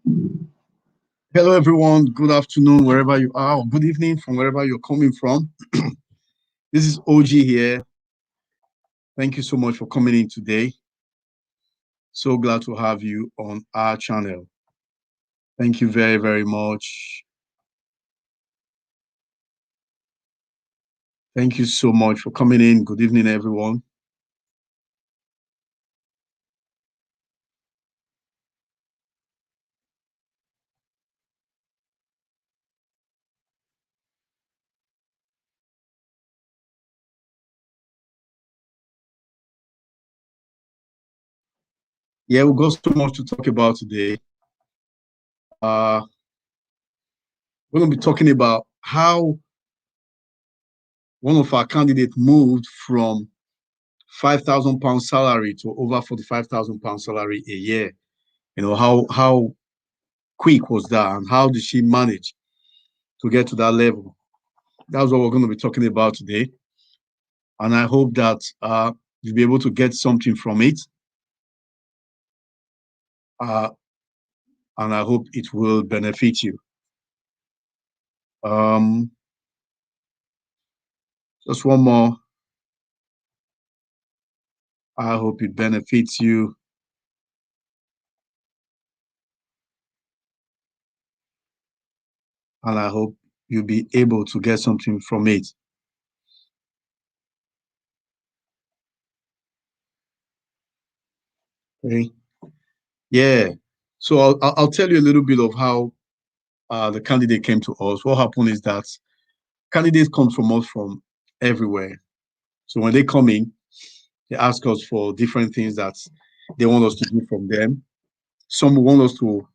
Hello, everyone. Good afternoon, wherever you are, or good evening from wherever you're coming from. This is OG here. Thank you so much for coming in today. So glad to have you on our channel. Thank you very, very much. Thank you so much for coming in. Good evening, everyone. Yeah, we've got so much to talk about today. We're going to be talking about how one of our candidates moved from £5,000 salary to over £45,000 salary a year. How quick was that, and how did she manage to get to that level? That's what we're going to be talking about today. And I hope that you'll be able to get something from it. Uh, and I hope it will benefit you. Um, just one more. I hope it benefits you. And I hope you'll be able to get something from it. Okay. Yeah. So I'll tell you a little bit of how the candidate came to us. What happened is that candidates come from us from everywhere. So when they come in, they ask us for different things that they want us to do from them. Some want us to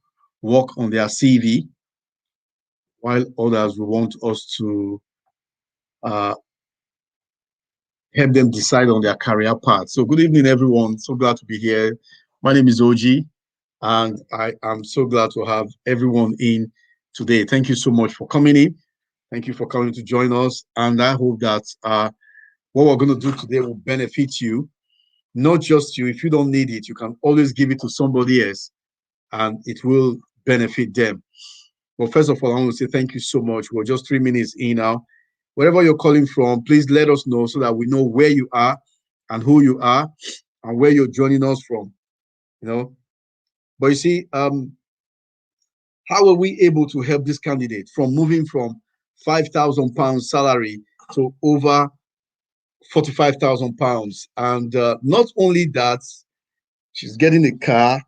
work on their CV, while others will want us to uh, help them decide on their career path. So, good evening, everyone. So glad to be here. My name is OG, and I am so glad to have everyone in today. Thank you so much for coming in. Thank you for coming to join us. And I hope that what we're going to do today will benefit you, not just you. If you don't need it, you can always give it to somebody else, and it will benefit them. Well, first of all, I want to say thank you so much. We're just 3 minutes in now. Wherever you're calling from, please let us know so that we know where you are and who you are and where you're joining us from. You know, but you see, how are we able to help this candidate from moving from £5,000 salary to over £45,000? And not only that, she's getting a car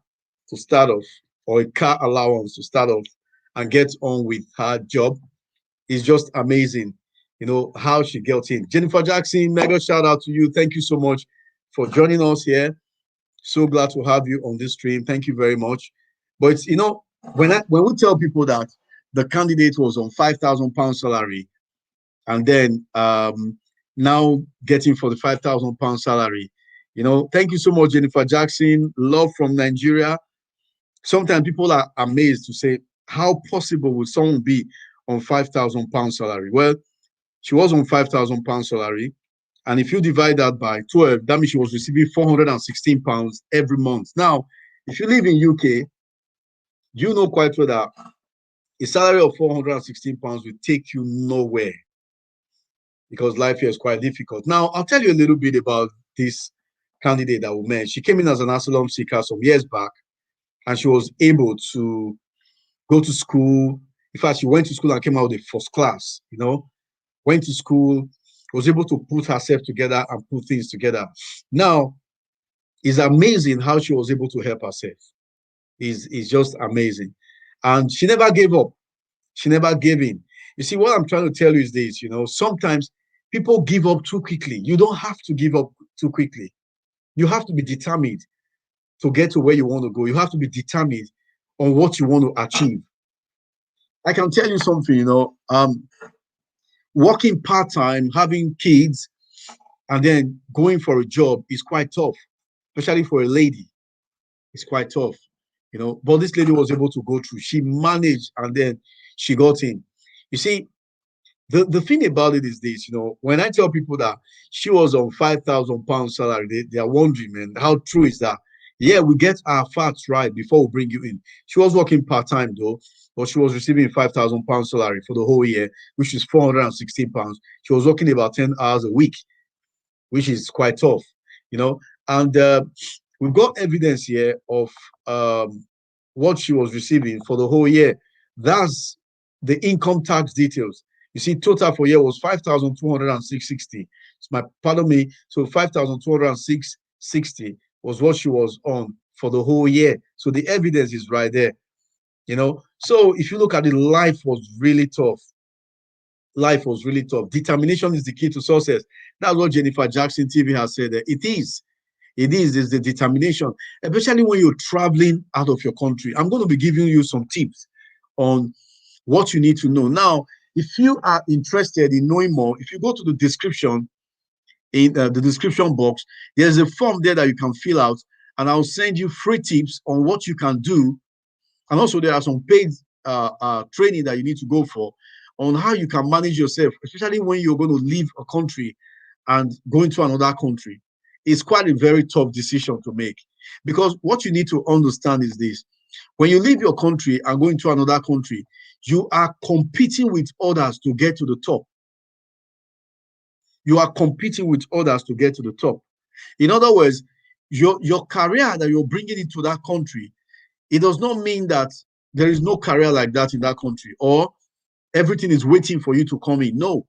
to start off, or a car allowance to start off, and get on with her job. Is just amazing, how she got in. Jennifer Jackson, mega shout out to you. Thank you so much for joining us here. So glad to have you on this stream. Thank you very much. But it's, when we tell people that the candidate was on £5,000 salary, and then now getting for the £5,000 salary, thank you so much, Jennifer Jackson. Love from Nigeria. Sometimes people are amazed to say, how possible would someone be on £5,000 salary? Well, she was on £5,000 salary. And if you divide that by 12, that means she was receiving £416 every month. Now, if you live in UK, you know quite well that a salary of £416 will take you nowhere, because life here is quite difficult. Now, I'll tell you a little bit about this candidate that we met. She came in as an asylum seeker some years back, and she was able to go to school. In fact, she went to school and came out with first class, went to school, was able to put herself together and put things together. Now, it's amazing how she was able to help herself. It's just amazing. And she never gave up. She never gave in. You see, what I'm trying to tell you is this, sometimes people give up too quickly. You don't have to give up too quickly. You have to be determined to get to where you want to go. You have to be determined on what you want to achieve. I can tell you something, working part-time, having kids, and then going for a job is quite tough, especially for a lady. It's quite tough, But this lady was able to go through. She managed, and then she got in. You see, the thing about it is this, when I tell people that she was on £5,000 salary, they are wondering, man, how true is that? Yeah, we get our facts right before we bring you in. She was working part-time though, but she was receiving £5,000 salary for the whole year, which is £416. She was working about 10 hours a week, which is quite tough, you know. And we've got evidence here of what she was receiving for the whole year. That's the income tax details. You see, total for year was 5,260. My pardon me. So 5,260 was what she was on for the whole year. So the evidence is right there, you know. So if you look at it, life was really tough. Life was really tough. Determination is the key to success. That's what Jennifer Jackson TV has said. It is. It is the determination, especially when you're traveling out of your country. I'm going to be giving you some tips on what you need to know. Now, if you are interested in knowing more, if you go to the description, in the description box, there's a form there that you can fill out, and I'll send you free tips on what you can do. And also, there are some paid training that you need to go for on how you can manage yourself, especially when you're going to leave a country and go into another country. It's quite a very tough decision to make, because what you need to understand is this: when you leave your country and go into another country, you are competing with others to get to the top. You are competing with others to get to the top. In other words, your career that you're bringing into that country, it does not mean that there is no career like that in that country, or everything is waiting for you to come in. No.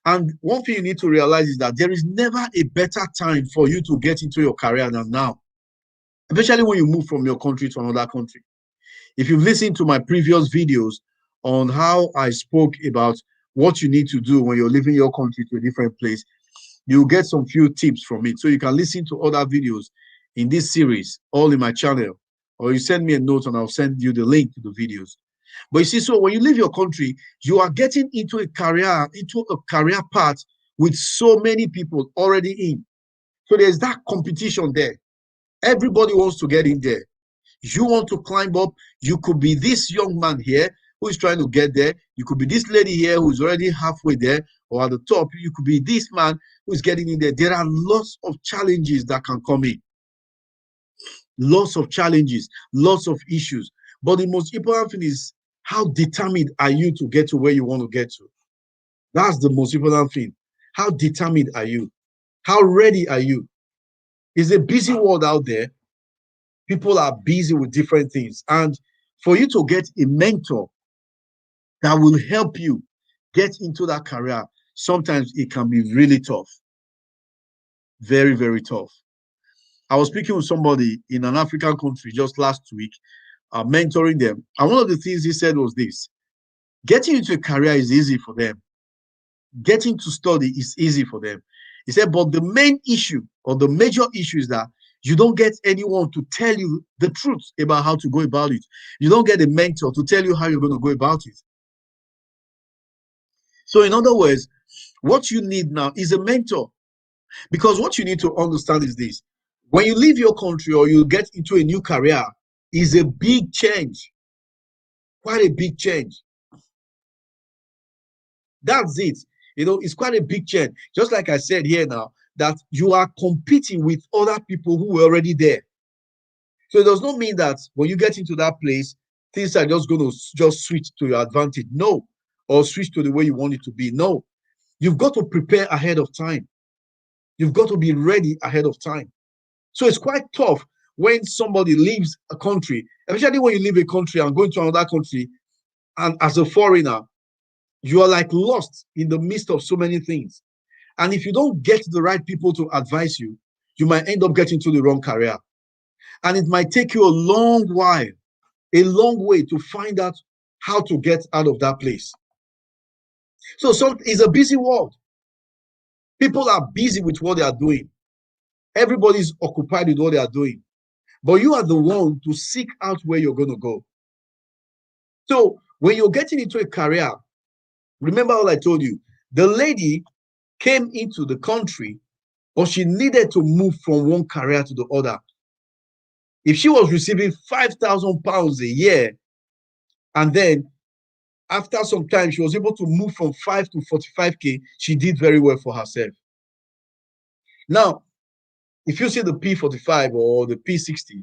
And one thing you need to realize is that there is never a better time for you to get into your career than now, especially when you move from your country to another country. If you've listened to my previous videos on how I spoke about what you need to do when you're leaving your country to a different place, you'll get some few tips from it. So you can listen to other videos in this series, all in my channel, or you send me a note and I'll send you the link to the videos. But you see, so when you leave your country, you are getting into a career path with so many people already in. So there's that competition there. Everybody wants to get in there. You want to climb up. You could be this young man here who is trying to get there. You could be this lady here who is already halfway there or at the top. You could be this man who is getting in there. There are lots of challenges that can come in. Lots of challenges, lots of issues. But the most important thing is, how determined are you to get to where you want to get to? That's the most important thing. How determined are you? How ready are you? It's a busy world out there. People are busy with different things. And for you to get a mentor that will help you get into that career, sometimes it can be really tough. Very, very tough. I was speaking with somebody in an African country just last week, mentoring them. And one of the things he said was this: getting into a career is easy for them. Getting to study is easy for them. He said, but the main issue or the major issue is that you don't get anyone to tell you the truth about how to go about it. You don't get a mentor to tell you how you're going to go about it. So, in other words, what you need now is a mentor, because what you need to understand is this: when you leave your country or you get into a new career, is a big change, quite a big change. That's it. You know, it's quite a big change. Just like I said here now, that you are competing with other people who were already there. So it does not mean that when you get into that place, things are just going to just switch to your advantage. No. Or switch to the way you want it to be. No. You've got to prepare ahead of time. You've got to be ready ahead of time. So it's quite tough when somebody leaves a country, especially when you leave a country and go into another country, and as a foreigner, you are like lost in the midst of so many things. And if you don't get the right people to advise you, you might end up getting to the wrong career. And it might take you a long while, a long way to find out how to get out of that place. So it's a busy world. People are busy with what they are doing. Everybody's occupied with what they are doing. But you are the one to seek out where you're going to go. So when you're getting into a career, remember what I told you. The lady came into the country, but she needed to move from one career to the other. If she was receiving £5,000 a year, and then after some time she was able to move from 5 to 45K, she did very well for herself. Now, If you see the P45 or the P60,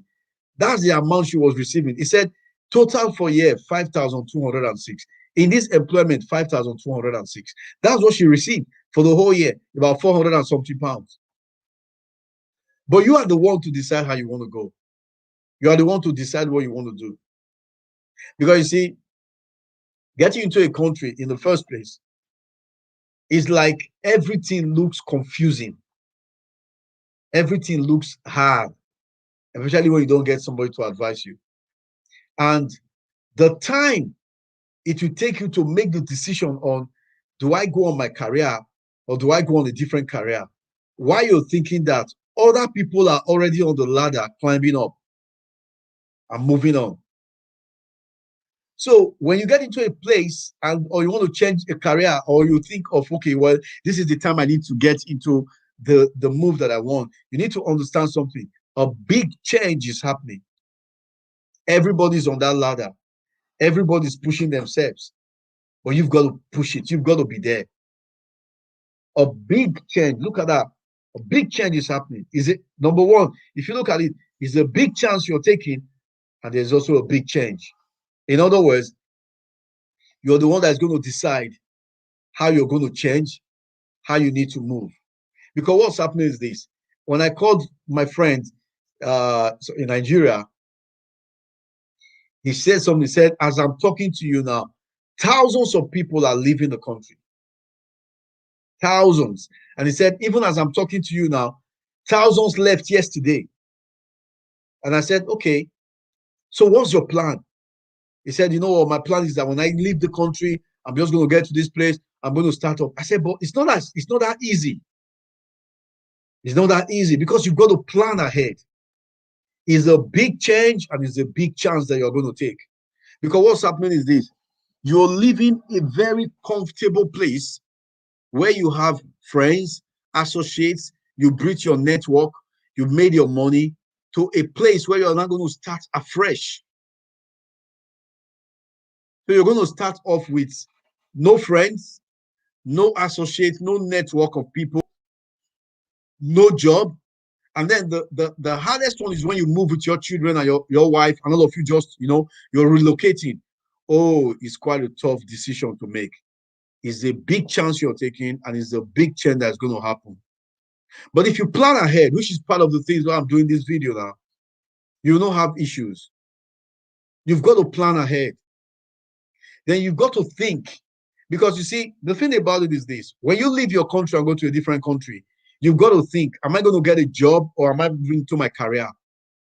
that's the amount she was receiving. It said total for year 5,206. In this employment, 5,206. That's what she received for the whole year, about 400 and something pounds. But you are the one to decide how you want to go. You are the one to decide what you want to do. Because you see, getting into a country in the first place is like everything looks confusing. Everything looks hard, especially when you don't get somebody to advise you. And the time it will take you to make the decision on, do I go on my career or do I go on a different career? While you're thinking that, other people are already on the ladder climbing up and moving on. So when you get into a place or you want to change a career, or you think of, okay, well, this is the time I need to get into the move that I want, you need to understand something. A big change is happening. Everybody's on that ladder. Everybody's pushing themselves. But you've got to push it. You've got to be there. A big change. Look at that. A big change is happening. Is it number one? If you look at it, it's a big chance you're taking, and there's also a big change. In other words, you're the one that's going to decide how you're going to change, how you need to move. Because what's happening is this. When I called my friend in Nigeria, he said something. He said, as I'm talking to you now, thousands of people are leaving the country. Thousands. And he said, even as I'm talking to you now, thousands left yesterday. And I said, okay, so what's your plan? He said, you know what, my plan is that when I leave the country, I'm just going to get to this place, I'm going to start up. I said, but it's not that easy. It's not that easy, because you've got to plan ahead. It's a big change, and it's a big chance that you're going to take. Because what's happening is this. You're leaving a very comfortable place where you have friends, associates, you built your network, you've made your money, to a place where you're not going to start afresh. So you're going to start off with no friends, no associates, no network of people, no job. And then the hardest one is when you move with your children and your wife, and all of you just, you're relocating. Oh, it's quite a tough decision to make. It's a big chance you're taking, and it's a big change that's going to happen. But if you plan ahead, which is part of the things why I'm doing this video now, you will not have issues. You've got to plan ahead. Then you've got to think. Because you see, the thing about it is this. When you leave your country and go to a different country, you've got to think, am I going to get a job, or am I moving to my career?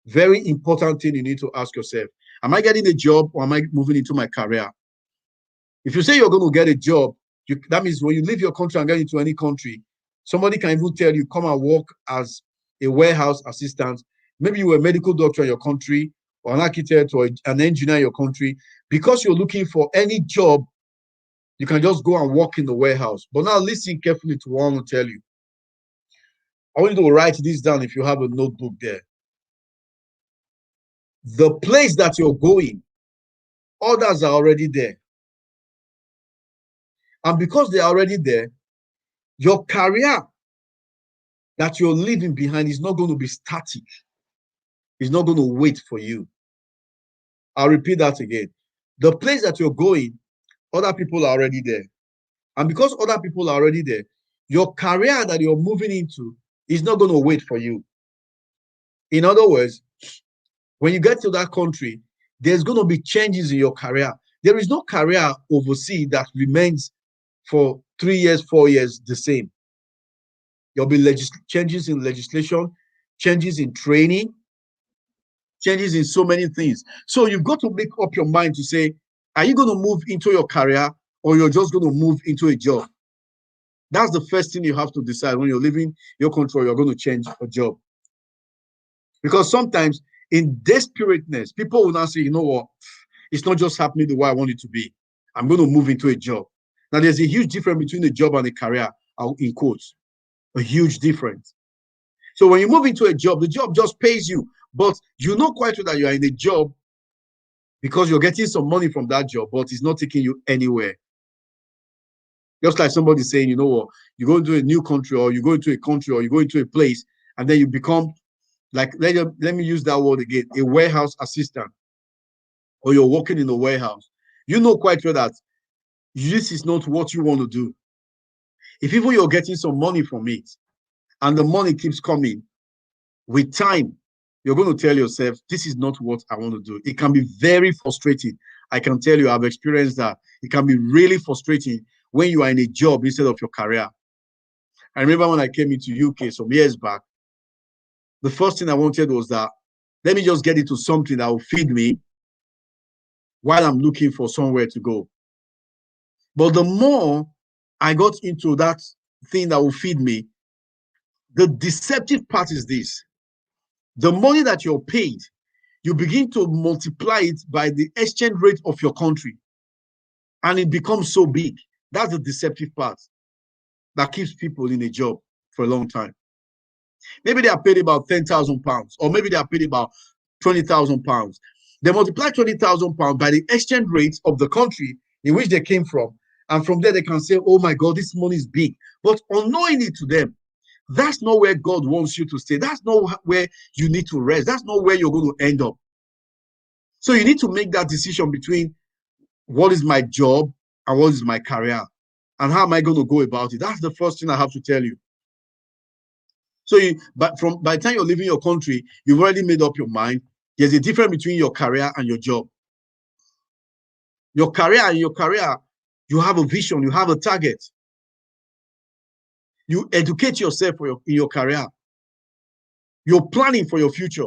Very important thing you need to ask yourself. Am I getting a job, or am I moving into my career? If you say you're going to get a job, that means when you leave your country and get into any country, somebody can even tell you, come and work as a warehouse assistant. Maybe you were a medical doctor in your country, or an architect, or an engineer in your country. Because you're looking for any job, you can just go and work in the warehouse. But now listen carefully to what I want to tell you. I want you to write this down if you have a notebook there. The place that you're going, others are already there. And because they're already there, your career that you're leaving behind is not going to be static. It's not going to wait for you. I'll repeat that again. The place that you're going, other people are already there. And because other people are already there, your career that you're moving into is not going to wait for you. In other words, when you get to that country, there's going to be changes in your career. There is no career overseas that remains for 3 years, 4 years the same. There'll be changes in legislation, changes in training, changes in so many things. So you've got to make up your mind to say, are you going to move into your career, or you're just going to move into a job? That's the first thing you have to decide when you're leaving your country, or you're going to change a job. Because sometimes in desperateness, people will now say, you know what, it's not just happening the way I want it to be. I'm going to move into a job. Now, there's a huge difference between a job and a career, in quotes. A huge difference. So when you move into a job, the job just pays you, but you know quite well that you are in a job because you're getting some money from that job, but it's not taking you anywhere. Just like somebody saying, you know what, you go into a new country, or you go into a country, or you go into a place, and then you become, like, let me use that word again, a warehouse assistant, or you're working in a warehouse. You know quite well that this is not what you want to do. If even you're getting some money from it, and the money keeps coming, with time, you're going to tell yourself, this is not what I want to do. It can be very frustrating. I can tell you, I've experienced that. It can be really frustrating when you are in a job instead of your career. I remember when I came into UK some years back, the first thing I wanted was that, let me just get into something that will feed me while I'm looking for somewhere to go. But the more I got into that thing that will feed me, the deceptive part is this. The money that you're paid, you begin to multiply it by the exchange rate of your country, and it becomes so big. That's the deceptive part that keeps people in a job for a long time. Maybe they are paid about £10,000, or maybe they are paid about £20,000. They multiply £20,000 by the exchange rate of the country in which they came from, and from there they can say, oh my God, this money is big. But unknowingly to them, that's not where God wants you to stay. That's not where you need to rest. That's not where you're going to end up. So you need to make that decision between what is my job and what is my career, and how am I going to go about it. That's the first thing I have to tell you. So by the time you're leaving your country, you've already made up your mind. There's a difference between your career and your job. Your career, you have a vision, you have a target. You educate yourself in your career. You're planning for your future.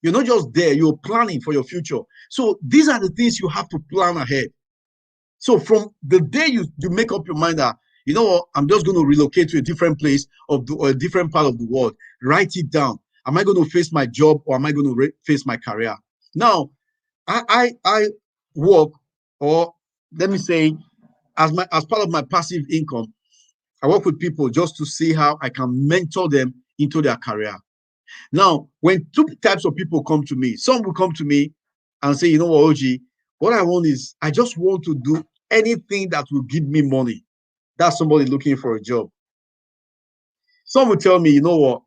You're not just there, you're planning for your future. So these are the things you have to plan ahead. So from the day you make up your mind that, you know what, I'm just going to relocate to a different place or a different part of the world, write it down. Am I going to face my job, or am I going to face my career? Now, I work, or let me say, as part of my passive income, I work with people just to see how I can mentor them into their career. Now, when two types of people come to me, some will come to me and say, you know what, OG, what I want is, I just want to do anything that will give me money. That's somebody looking for a job. Some will tell me, you know what,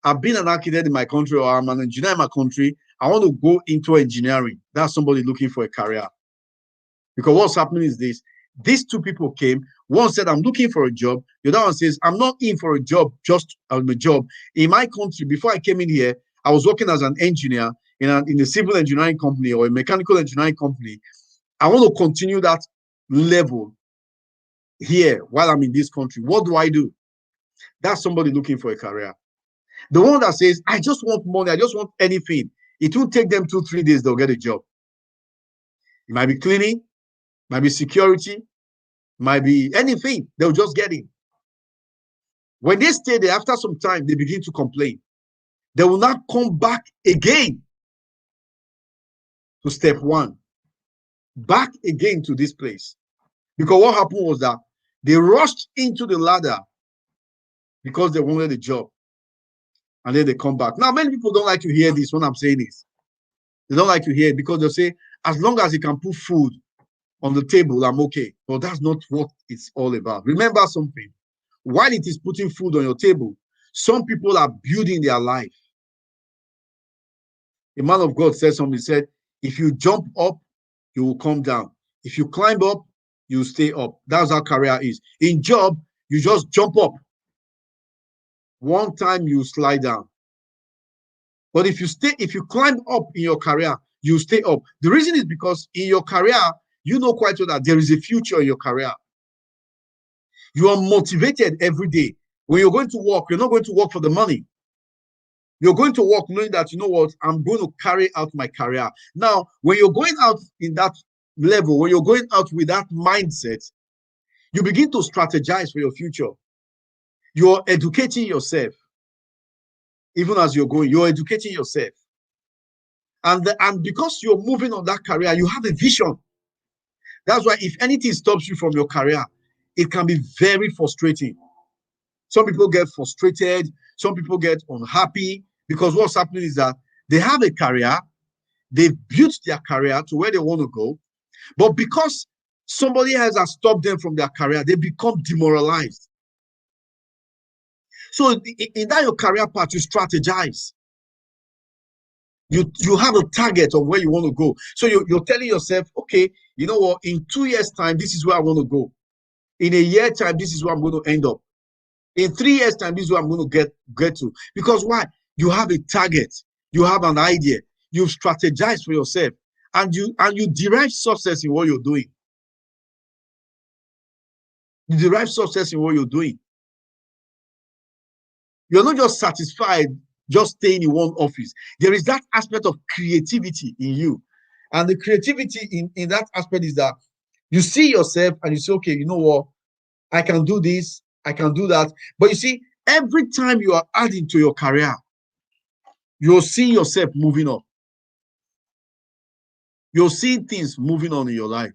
I've been an architect in my country, or I'm an engineer in my country. I want to go into engineering. That's somebody looking for a career. Because what's happening is this. These two people came. One said, I'm looking for a job. The other one says, I'm not in for a job, just a job. In my country, before I came in here, I was working as an engineer in a civil engineering company or a mechanical engineering company. I want to continue that level here while I'm in this country. What do I do? That's somebody looking for a career. The one that says, I just want money, I just want anything. It will take them 2-3 days, they'll get a job. It might be cleaning, might be security, might be anything. They'll just get in. When they stay there, after some time, they begin to complain. They will not come back again to step one, back again to this place. Because what happened was that they rushed into the ladder because they wanted a job. And then they come back. Now, many people don't like to hear this when I'm saying this. They don't like to hear it because they'll say, as long as you can put food on the table, I'm okay. But that's not what it's all about. Remember something. While it is putting food on your table, some people are building their life. A man of God said something. He said, if you jump up, you will come down. If you climb up, you stay up. That's how career is. In job, you just jump up. One time you slide down. But if you climb up in your career, you stay up. The reason is because in your career, you know quite well that there is a future in your career. You are motivated every day. When you're going to work, you're not going to work for the money. You're going to work knowing that, you know what, I'm going to carry out my career. Now, when you're going out in that level, when you're going out with that mindset, you begin to strategize for your future. You're educating yourself. Even as you're going, you're educating yourself. And because you're moving on that career, you have a vision. That's why if anything stops you from your career, it can be very frustrating. Some people get frustrated. Some people get unhappy because what's happening is that they have a career. They've built their career to where they want to go. But because somebody else has stopped them from their career, they become demoralized. So in that your career path, you strategize. You have a target of where you want to go. So you're telling yourself, okay, you know what, in 2 years' time, this is where I want to go. In a year time, this is where I'm going to end up. In 3 years' time, this is where I'm going to get to. Because why? You have a target, you have an idea, you've strategized for yourself, and you derive success in what you're doing. You derive success in what you're doing. You're not just satisfied just staying in one office. There is that aspect of creativity in you. And the creativity in that aspect is that you see yourself and you say, okay, you know what? I can do this, I can do that. But you see, every time you are adding to your career, you're seeing yourself moving up. You're seeing things moving on in your life.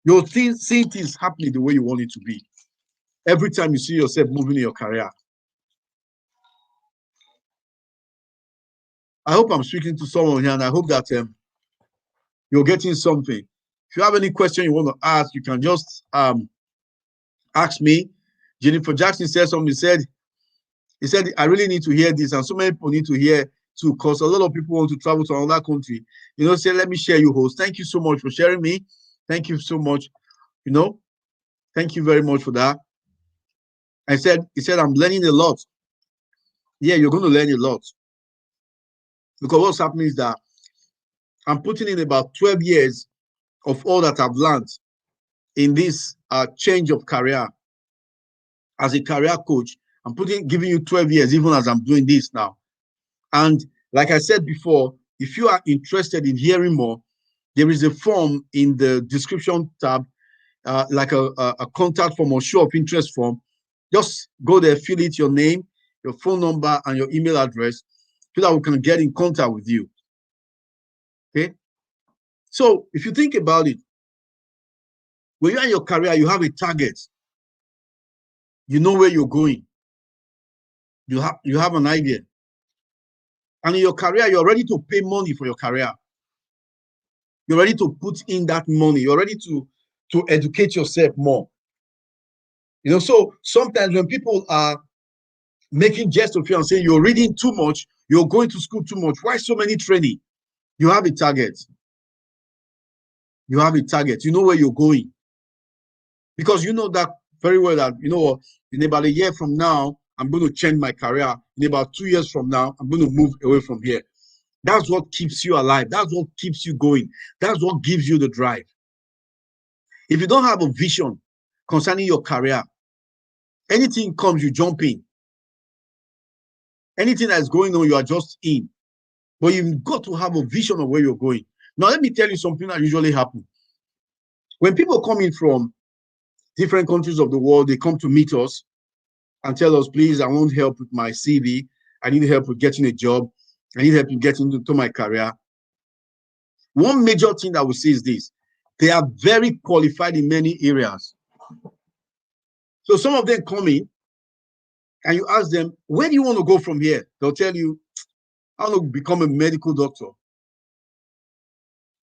You're seeing things happening the way you want it to be. Every time you see yourself moving in your career. I hope I'm speaking to someone here, and I hope that you're getting something. If you have any question you want to ask, you can just ask me. Jennifer Jackson said something. He said, I really need to hear this, and so many people need to hear too, because a lot of people want to travel to another country. Say, let me share you, host. Thank you so much for sharing me. Thank you so much. Thank you very much for that. He said, I'm learning a lot. Yeah, you're going to learn a lot. Because what's happening is that I'm putting in about 12 years of all that I've learned in this change of career. As a career coach, I'm giving you 12 years, even as I'm doing this now. And like I said before, if you are interested in hearing more, there is a form in the description tab, like a contact form or show of interest form. Just go there, fill it, your name, your phone number, and your email address, so that we can get in contact with you. Okay? So if you think about it, when you're in your career, you have a target. You know where you're going. You have an idea. And in your career, you're ready to pay money for your career. You're ready to put in that money. You're ready to educate yourself more. So sometimes when people are making jest of you and saying you're reading too much, you're going to school too much, why so many training? You have a target. You have a target. You know where you're going. Because you know that very well that, in about a year from now, I'm going to change my career. In about 2 years from now, I'm going to move away from here. That's what keeps you alive. That's what keeps you going. That's what gives you the drive. If you don't have a vision concerning your career, anything comes, you jump in. Anything that's going on, you are just in. But you've got to have a vision of where you're going. Now, let me tell you something that usually happens. When people come in from different countries of the world, they come to meet us and tell us, please, I want help with my CV. I need help with getting a job. I need help in getting into my career. One major thing that we see is this. They are very qualified in many areas. So some of them come in and you ask them, where do you want to go from here? They'll tell you, I want to become a medical doctor.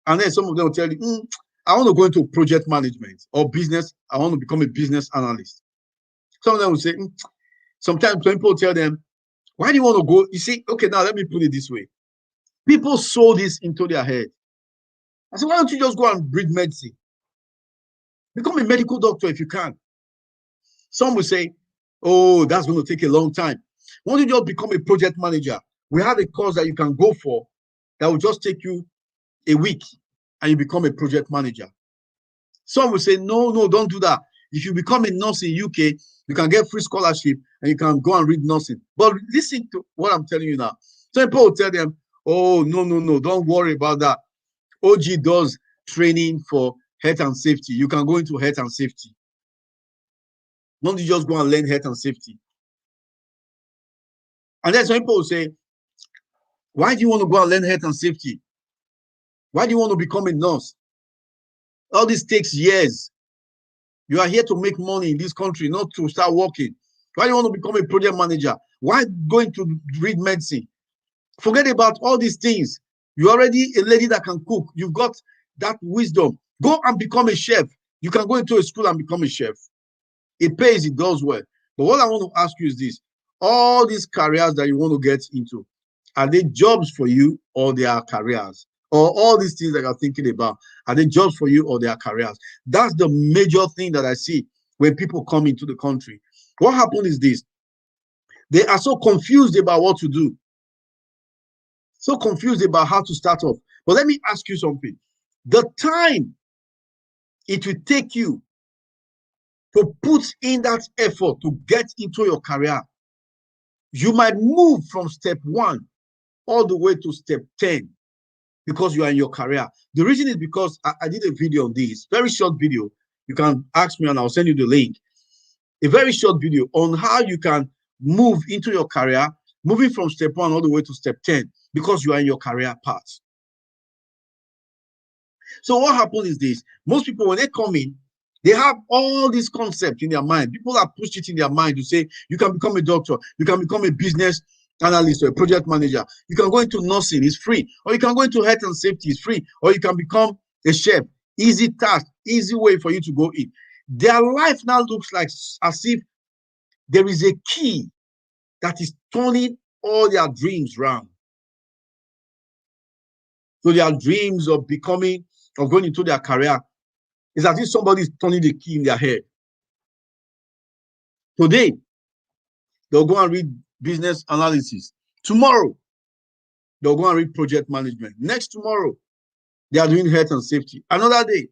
And then some of them will tell you, I want to go into project management or business. I want to become a business analyst. Some of them will say, sometimes people tell them, why do you want to go? You see, okay, now let me put it this way. People sow this into their head. I said, why don't you just go and read medicine? Become a medical doctor if you can. Some will say, oh, that's going to take a long time. Why don't you just become a project manager? We have a course that you can go for that will just take you a week and you become a project manager. Some will say, no, don't do that. If you become a nurse in UK, you can get free scholarship and you can go and read nursing. But listen to what I'm telling you now. Some people will tell them, oh, no, don't worry about that. OG does training for health and safety. You can go into health and safety. Don't you just go and learn health and safety? And then some people will say, why do you want to go and learn health and safety? Why do you want to become a nurse? All this takes years. You are here to make money in this country, not to start working. Why do you want to become a project manager? Why going to read medicine? Forget about all these things. You're already a lady that can cook. You've got that wisdom. Go and become a chef. You can go into a school and become a chef. It pays, it does well. But what I want to ask you is this: all these careers that you want to get into, are they jobs for you or they are careers? Or all these things that you're thinking about, are they jobs for you or they are careers? That's the major thing that I see when people come into the country. What happens is this: they are so confused about what to do, so confused about how to start off. But let me ask you something. The time it will take you to put in that effort to get into your career, you might move from step 1 all the way to step 10 because you are in your career. The reason is because I did a video on this, very short video. You can ask me and I'll send you the link. A very short video on how you can move into your career, moving from step 1 all the way to step 10 because you are in your career path. So what happens is this: most people, when they come in, they have all these concepts in their mind. People have pushed it in their mind to say, you can become a doctor, you can become a business analyst or a project manager, you can go into nursing, it's free, or you can go into health and safety, it's free, or you can become a chef. Easy task, easy way for you to go in. Their life now looks like as if there is a key that is turning all their dreams round. So their dreams of becoming, of going into their career, is as if somebody is turning the key in their head. Today, they'll go and read business analysis. Tomorrow, they'll go and read project management. Next tomorrow, they are doing health and safety. Another day,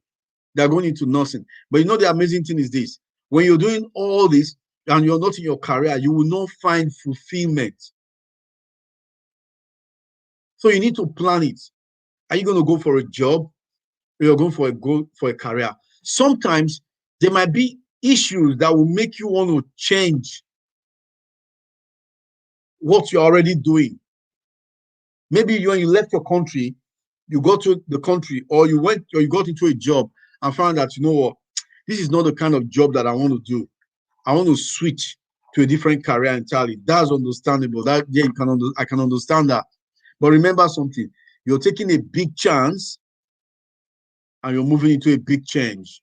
they're going into nursing. But you know, the amazing thing is this: when you're doing all this and you're not in your career, you will not find fulfillment. So you need to plan it. Are you going to go for a job, or you're going for a career? Sometimes there might be issues that will make you want to change what you're already doing. Maybe when you left your country, you got to the country, or you got into a job and found that, you know what, this is not the kind of job that I want to do. I want to switch to a different career entirely. That's understandable. That, yeah, I can understand that. But remember something: you're taking a big chance and you're moving into a big change.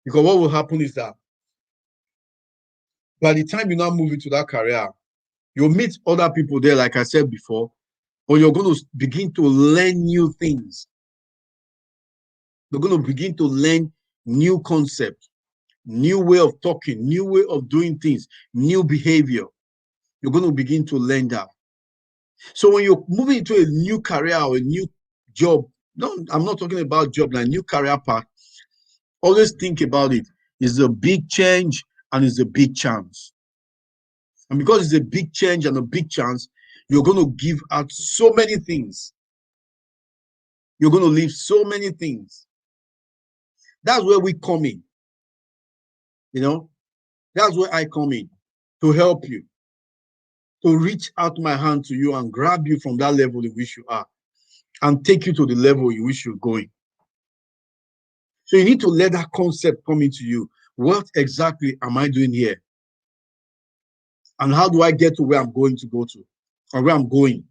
Because what will happen is that by the time you now move into that career, you'll meet other people there, like I said before, or you're going to begin to learn new things. You're going to begin to learn new concepts, new way of talking, new way of doing things, new behavior. You're going to begin to learn that. So when you're moving into a new career or a new job, no, I'm not talking about job, like new career path. Always think about it. It's a big change and it's a big chance. And because it's a big change and a big chance, you're going to give out so many things. You're going to leave so many things. That's where we come in. You know, that's where I come in to help you, to reach out my hand to you and grab you from that level in which you are and take you to the level in which you're going. So you need to let that concept come into you. What exactly am I doing here? And how do I get to where I'm going to go to, or where I'm going?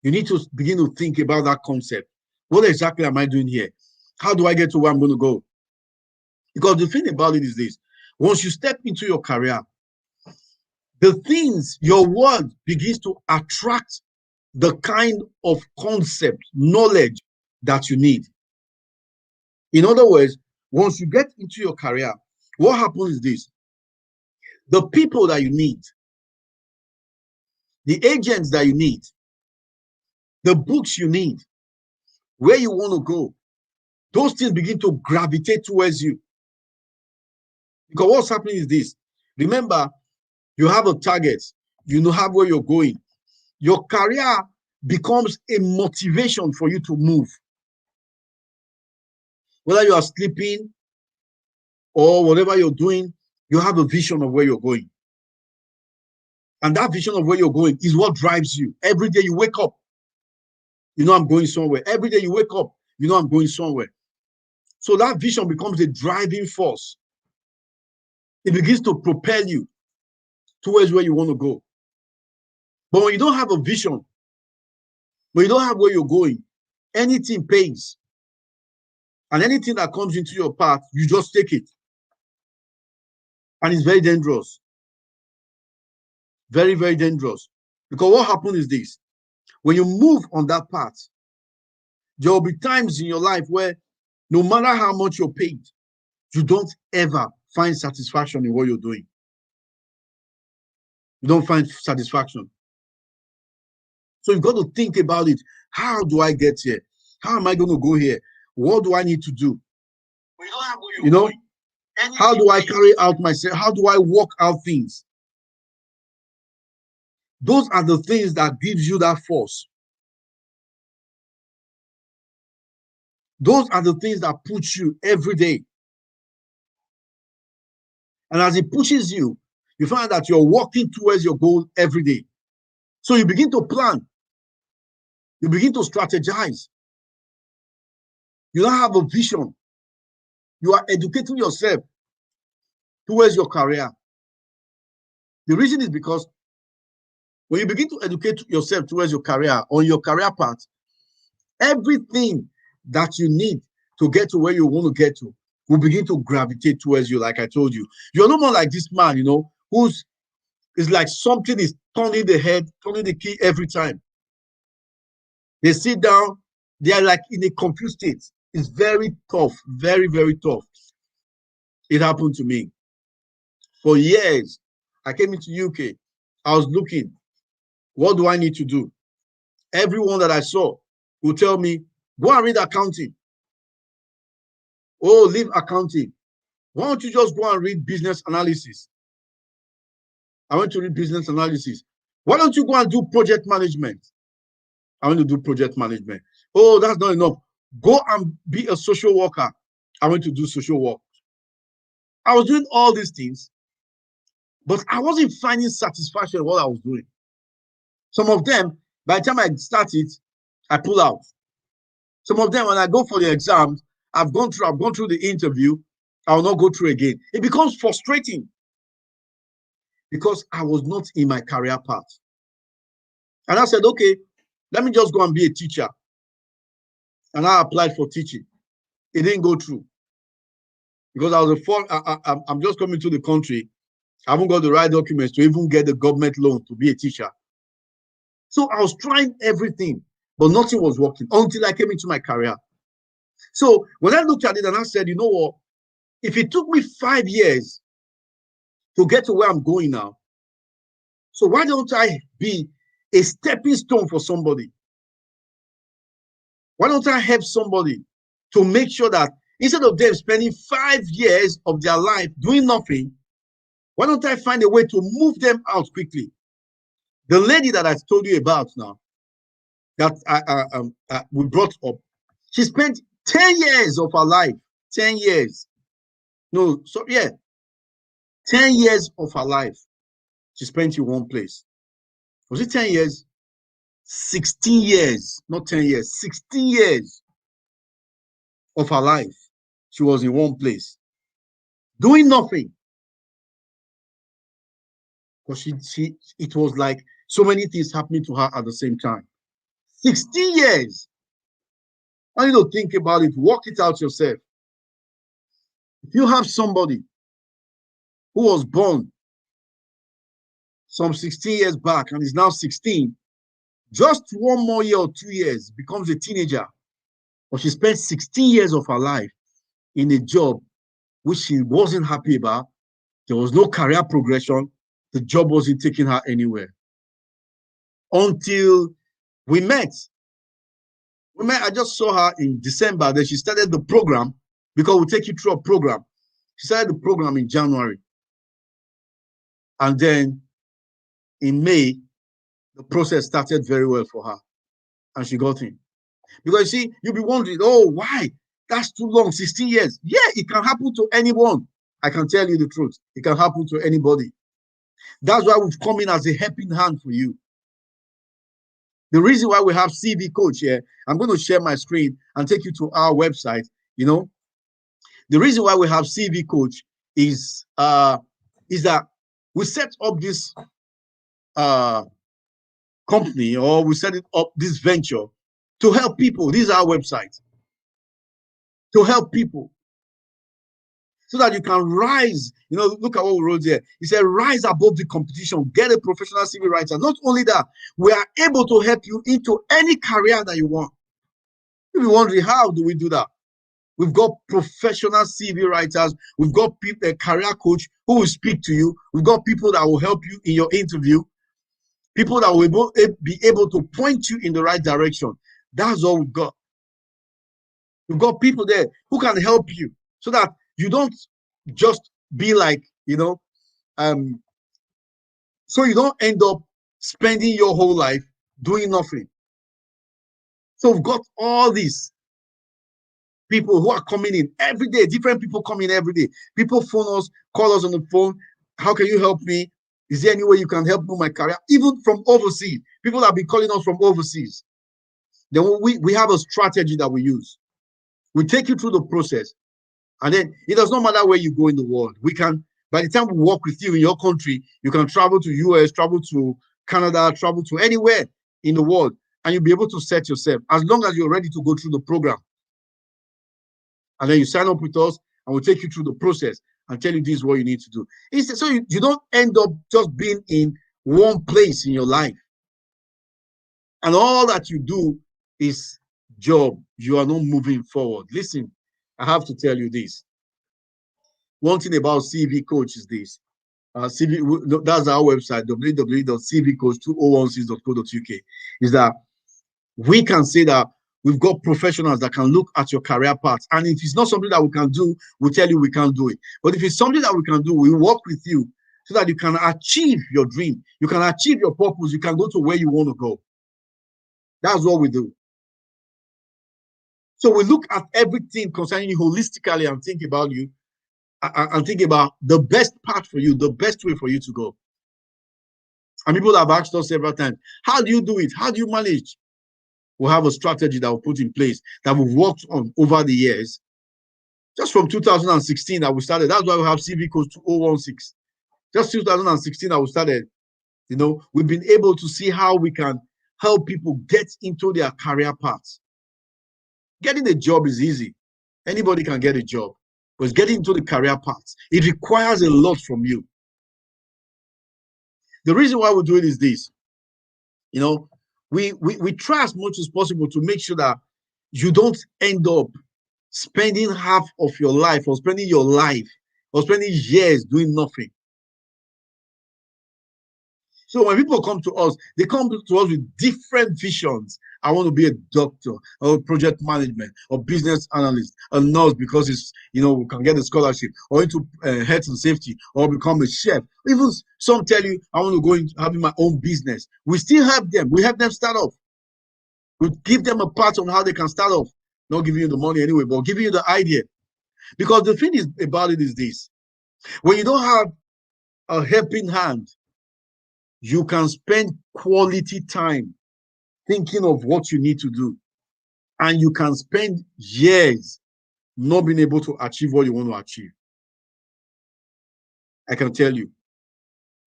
You need to begin to think about that concept. What exactly am I doing here? How do I get to where I'm going to go? Because the thing about it is this: once you step into your career, the things, your world begins to attract the kind of concept, knowledge that you need. In other words, once you get into your career, what happens is this: the people that you need, the agents that you need, the books you need, where you want to go, those things begin to gravitate towards you. Because what's happening is this: remember, you have a target, you know have where you're going. Your career becomes a motivation for you to move. Whether you are sleeping or whatever you're doing, you have a vision of where you're going. And that vision of where you're going is what drives you. Every day you wake up, you know I'm going somewhere. Every day you wake up, you know I'm going somewhere. So that vision becomes a driving force. It begins to propel you towards where you want to go. But when you don't have a vision, when you don't have where you're going, anything pays. And anything that comes into your path, you just take it. And it's very dangerous. Very, very dangerous. Because what happens is this. When you move on that path, there will be times in your life where no matter how much you're paid, you don't ever find satisfaction in what you're doing. You don't find satisfaction. So you've got to think about it. How do I get here? How am I going to go here? What do I need to do? You know, how do I carry out myself? How do I work out things? Those are the things that gives you that force. Those are the things that push you every day. And as it pushes you, you find that you're working towards your goal every day. So you begin to plan. You begin to strategize. You now have a vision. You are educating yourself towards your career. The reason is because when you begin to educate yourself towards your career, on your career path, everything that you need to get to where you want to get to will begin to gravitate towards you, like I told you. You're no more like this man, you know, who's it's like something is turning the head, turning the key every time. They sit down, they are like in a confused state. It's very tough, very, very tough. It happened to me. For years, I came into UK. I was looking, what do I need to do? Everyone that I saw would tell me, go and read accounting. Oh, leave accounting. Why don't you just go and read business analysis? I went to read business analysis. Why don't you go and do project management? I want to do project management. Oh, that's not enough. Go and be a social worker. I went to do social work. I was doing all these things, but I wasn't finding satisfaction in what I was doing. Some of them, by the time I started, I pull out. Some of them, when I go for the exams, I've gone through the interview, I will not go through again. It becomes frustrating because I was not in my career path. And I said, okay, let me just go and be a teacher. And I applied for teaching. It didn't go through because I'm just coming to the country. I haven't got the right documents to even get the government loan to be a teacher. So I was trying everything, but nothing was working until I came into my career. So when I looked at it and I said, you know what? If it took me 5 years to get to where I'm going now, so why don't I be a stepping stone for somebody? Why don't I help somebody to make sure that instead of them spending 5 years of their life doing nothing, why don't I find a way to move them out quickly? The lady that I told you about now, that we brought up, she spent 10 years of her life, 10 years. No, so yeah, 10 years of her life, she spent in one place. Was it 10 years? 16 years, not 10 years, 16 years of her life, she was in one place, doing nothing. Because it was like so many things happening to her at the same time. 16 years. I need to think about it, work it out yourself. If you have somebody who was born some 16 years back and is now 16, just 1 more year or 2 years becomes a teenager. But she spent 16 years of her life in a job which she wasn't happy about. There was no career progression. The job wasn't taking her anywhere. Until we met. I just saw her in December. Then she started the program because we'll take you through a program. She started the program in January. And then in May, the process started very well for her. And she got in. Because you see, you'll be wondering, oh, why? That's too long, 16 years. Yeah, it can happen to anyone. I can tell you the truth. It can happen to anybody. That's why we've come in as a helping hand for you. The reason why we have CV Coach here, I'm going to share my screen and take you to our website. You know, the reason why we have CV Coach is that we set up this company, or we set it up, this venture, to help people. This is our website. To help people. so that you can rise. Look at what we wrote there. He said, rise above the competition, get a professional CV writer. Not only that, we are able to help you into any career that you want. If you're wondering, how do we do that? We've got professional CV writers. We've got people, a career coach who will speak to you. We've got people that will help you in your interview. People that will be able to point you in the right direction. That's all we've got. We've got people there who can help you so that you don't just be like, so you don't end up spending your whole life doing nothing. So we've got all these people who are coming in every day, different people coming every day. People phone us, call us on the phone. How can you help me? Is there any way you can help me with my career? Even from overseas, people have been calling us from overseas. Then we have a strategy that we use. We take you through the process, and then it does not matter where you go in the world. We can, by the time we work with you in your country, you can travel to US, travel to Canada, travel to anywhere in the world, and you'll be able to set yourself as long as you're ready to go through the program. And then you sign up with us, and we'll take you through the process and tell you this is what you need to do. So you don't end up just being in one place in your life. And all that you do is job. You are not moving forward. Listen, I have to tell you this. One thing about CV Coach is this. That's our website, www.cvcoach2016.co.uk, is that we can say that we've got professionals that can look at your career path. And if it's not something that we can do, we'll tell you we can't do it. But if it's something that we can do, we work with you so that you can achieve your dream. You can achieve your purpose. You can go to where you want to go. That's what we do. So we look at everything concerning you holistically and think about you and think about the best path for you, the best way for you to go. And people have asked us several times, how do you do it? How do you manage? We'll have a strategy that we'll put in place that we've worked on over the years. Just from 2016 that we started. That's why we have CV Coach 2016. Just 2016 that we started. We've been able to see how we can help people get into their career paths. Getting a job is easy. Anybody can get a job. But getting into the career paths, it requires a lot from you. The reason why we do it is this. We try as much as possible to make sure that you don't end up spending half of your life or spending your life or spending years doing nothing. So when people come to us, they come to us with different visions. I want to be a doctor or project management or business analyst, a nurse because it's, we can get a scholarship, or into health and safety, or become a chef. Even some tell you, I want to go into having my own business. We still help them. We help them start off. We give them a part on how they can start off. Not giving you the money anyway, but giving you the idea. Because the thing about it is this. When you don't have a helping hand, you can spend quality time thinking of what you need to do. And you can spend years not being able to achieve what you want to achieve. I can tell you.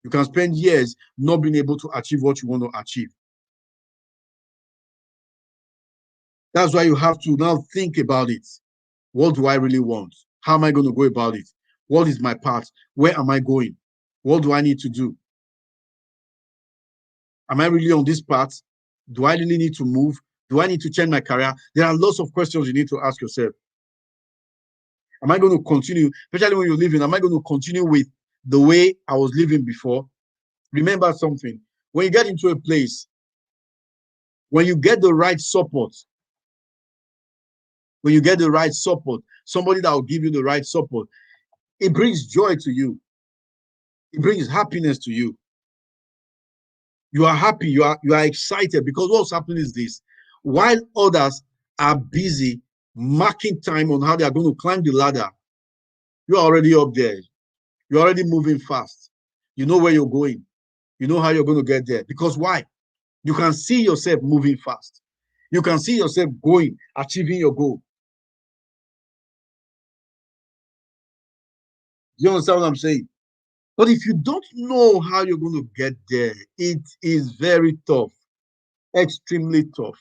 You can spend years not being able to achieve what you want to achieve. That's why you have to now think about it. What do I really want? How am I going to go about it? What is my path? Where am I going? What do I need to do? Am I really on this path? Do I really need to move? Do I need to change my career? There are lots of questions you need to ask yourself. Am I going to continue, especially when you're living, am I going to continue with the way I was living before? Remember something. When you get into a place, when you get the right support, somebody that will give you the right support, it brings joy to you. It brings happiness to you. You are happy, you are excited, because what's happening is this. While others are busy marking time on how they are going to climb the ladder, you're already up there. You're already moving fast. You know where you're going. You know how you're going to get there. Because why? You can see yourself moving fast. You can see yourself going, achieving your goal. Do you understand what I'm saying? But if you don't know how you're going to get there, it is very tough. Extremely tough.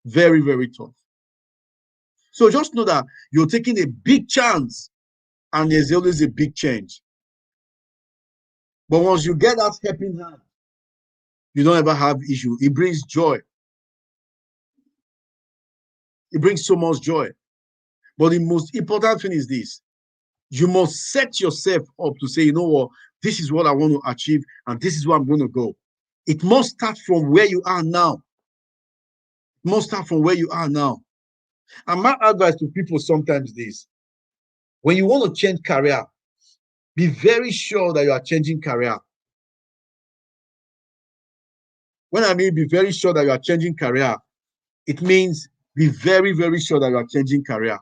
Very, very tough. So just know that you're taking a big chance and there's always a big change. But once you get that helping hand, you don't ever have issue. It brings joy. It brings so much joy. But the most important thing is this: you must set yourself up to say, you know what, this is what I want to achieve, and this is where I'm going to go. It must start from where you are now. It must start from where you are now. And my advice to people sometimes is, when you want to change career, be very sure that you are changing career. When I mean be very sure that you are changing career, it means be very, very sure that you are changing career.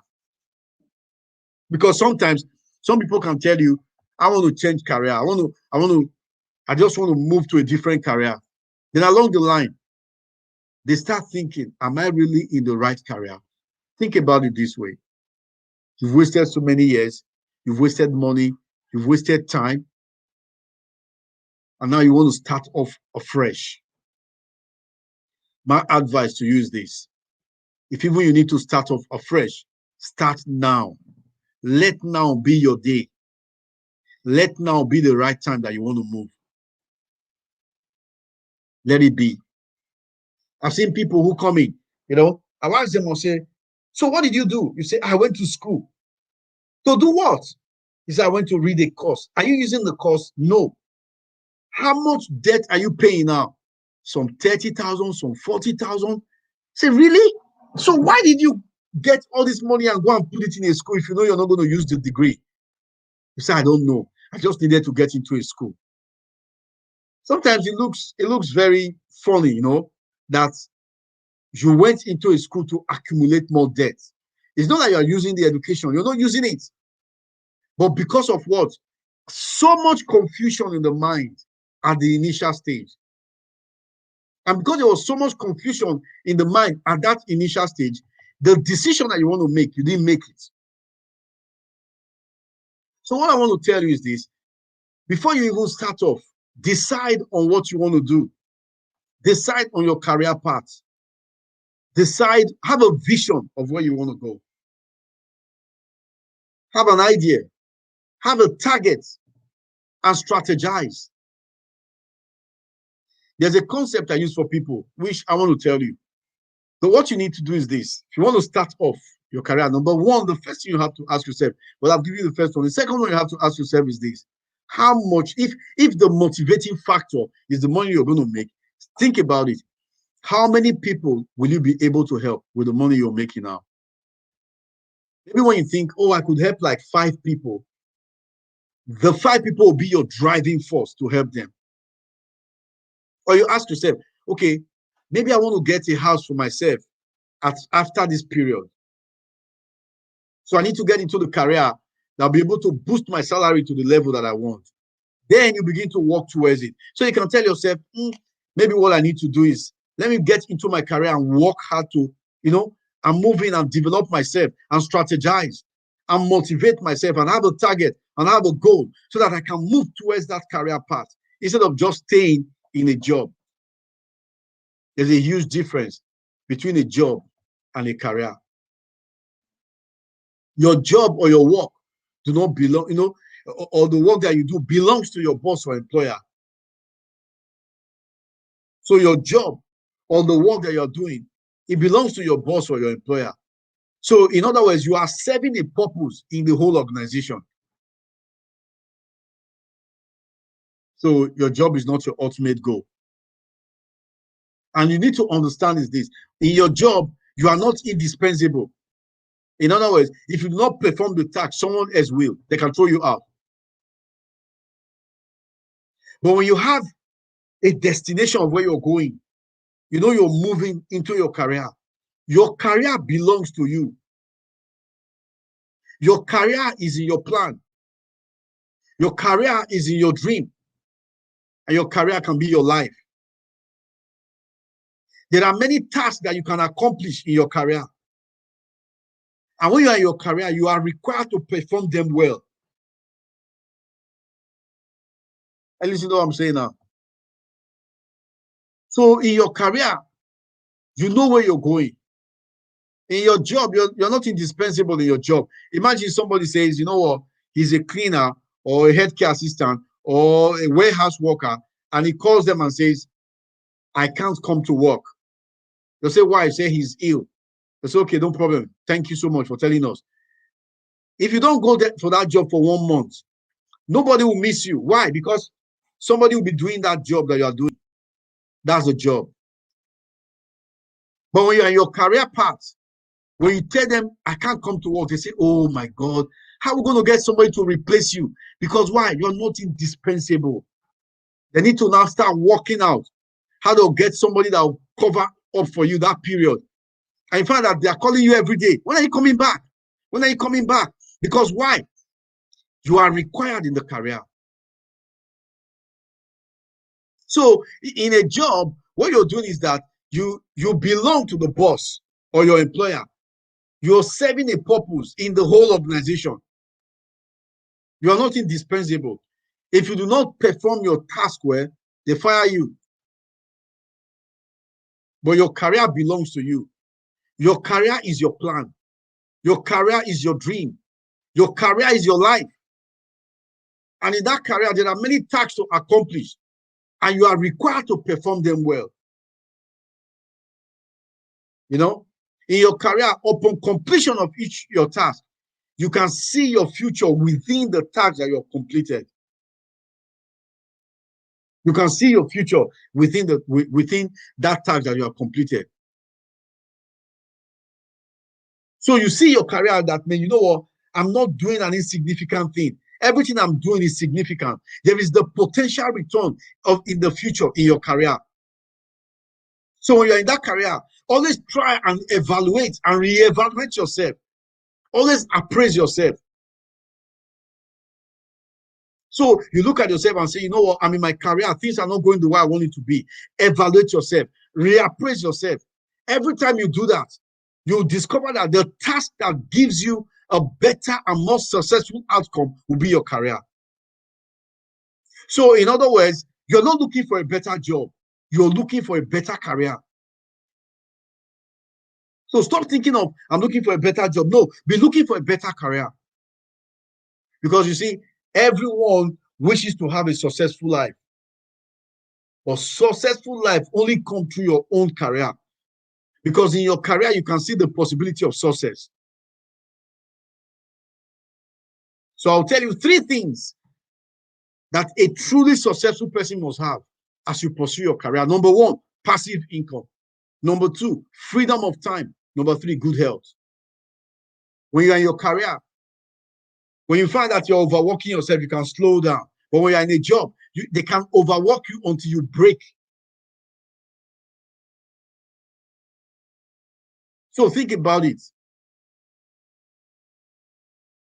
Because sometimes some people can tell you, I want to change career. I just want to move to a different career. Then along the line, they start thinking, am I really in the right career? Think about it this way. You've wasted so many years, you've wasted money, you've wasted time, and now you want to start off afresh. My advice to you is this: if even you need to start off afresh, start now. Let now be your day. Let now be the right time that you want to move. Let it be. I've seen people who come in, I watch them and say, so what did you do? You say, I went to school. To do what? He said, I went to read a course. Are you using the course? No. How much debt are you paying now? Some 30,000, some 40,000. Say, really? So why did you get all this money and go and put it in a school if you know you're not going to use the degree? You say, I don't know. I just needed to get into a school. Sometimes it looks very funny, that you went into a school to accumulate more debt. It's not that you're using the education, you're not using it. But because of what? So much confusion in the mind at the initial stage. And because there was so much confusion in the mind at that initial stage, the decision that you want to make, you didn't make it. So what I want to tell you is this: before you even start off, decide on what you want to do. Decide on your career path. Decide, have a vision of where you want to go. Have an idea. Have a target and strategize. There's a concept I use for people, which I want to tell you. So what you need to do is this: if you want to start off your career, number one, the first thing you have to ask yourself, well, I've given you the first one. The second one you have to ask yourself is this: how much, if the motivating factor is the money you're going to make, think about it. How many people will you be able to help with the money you're making now? Maybe when you think, oh, I could help like 5 people, the 5 people will be your driving force to help them. Or you ask yourself, okay, maybe I want to get a house for myself after this period. So I need to get into the career that'll be able to boost my salary to the level that I want. Then you begin to work towards it. So you can tell yourself, maybe what I need to do is, let me get into my career and work hard to, and move in and develop myself and strategize and motivate myself and have a target and have a goal so that I can move towards that career path instead of just staying in a job. There's a huge difference between a job and a career. Your job or your work do not belong, or the work that you do belongs to your boss or employer. So your job or the work that you're doing, it belongs to your boss or your employer. So in other words, you are serving a purpose in the whole organization. So your job is not your ultimate goal. And you need to understand is this: in your job, you are not indispensable. In other words, if you do not perform the task, someone else will. They can throw you out. But when you have a destination of where you're going, you're moving into your career. Your career belongs to you. Your career is in your plan. Your career is in your dream. And your career can be your life. There are many tasks that you can accomplish in your career. And when you are in your career, you are required to perform them well. And listen to what I'm saying now. So in your career, you know where you're going. In your job, you're not indispensable in your job. Imagine somebody says, you know what, he's a cleaner or a healthcare assistant or a warehouse worker, and he calls them and says, I can't come to work. They'll say, why? Say he's ill. They say, okay, no problem. Thank you so much for telling us. If you don't go there for that job for 1 month, nobody will miss you. Why? Because somebody will be doing that job that you are doing. That's the job. But when you're in your career path, when you tell them, I can't come to work, they say, oh my God, how are we going to get somebody to replace you? Because why? You're not indispensable. They need to now start working out how to get somebody that will cover up for you that period. And you find that they are calling you every day. When are you coming back? When are you coming back? Because why? You are required in the career. So in a job, what you're doing is that you belong to the boss or your employer. You're serving a purpose in the whole organization. You are not indispensable. If you do not perform your task well, they fire you. But your career belongs to you. Your career is your plan. Your career is your dream. Your career is your life. And in that career, there are many tasks to accomplish, and you are required to perform them well. You know, in your career, upon completion of each your task, you can see your future within the task that you have completed. You can see your future within that task that you have completed. So you see your career that, man, you know what? I'm not doing an insignificant thing. Everything I'm doing is significant. There is the potential return in the future in your career. So when you're in that career, always try and evaluate and reevaluate yourself. Always appraise yourself. So you look at yourself and say, you know what, I'm in my career, things are not going the way I want it to be. Evaluate yourself, reappraise yourself. Every time you do that, you'll discover that the task that gives you a better and more successful outcome will be your career. So in other words, you're not looking for a better job, you're looking for a better career. So stop thinking of, I'm looking for a better job. No, be looking for a better career. Because you see, everyone wishes to have a successful life. But successful life only comes through your own career. Because in your career, you can see the possibility of success. So I'll tell you 3 things that a truly successful person must have as you pursue your career. Number 1, passive income. Number 2, freedom of time. Number 3, good health. When you're in your career, when you find that you're overworking yourself, you can slow down. But when you're in a job, they can overwork you until you break. So think about it.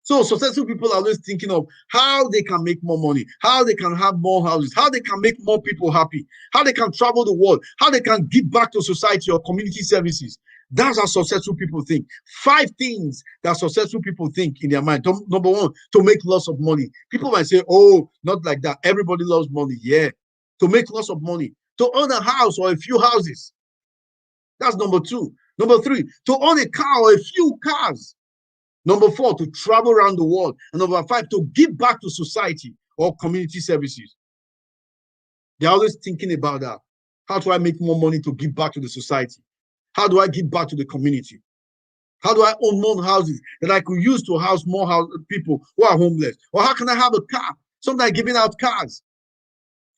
So successful people are always thinking of how they can make more money, how they can have more houses, how they can make more people happy, how they can travel the world, how they can give back to society or community services. That's how successful people think. 5 things that successful people think in their mind. Number 1, to make lots of money. People might say, oh, not like that. Everybody loves money. Yeah. To make lots of money. To own a house or a few houses. That's number 2. Number 3, to own a car or a few cars. Number 4, to travel around the world. And number 5, to give back to society or community services. They're always thinking about that. How do I make more money to give back to the society? How do I give back to the community? How do I own more houses that I could use to house more people who are homeless? Or how can I have a car? Sometimes giving out cars.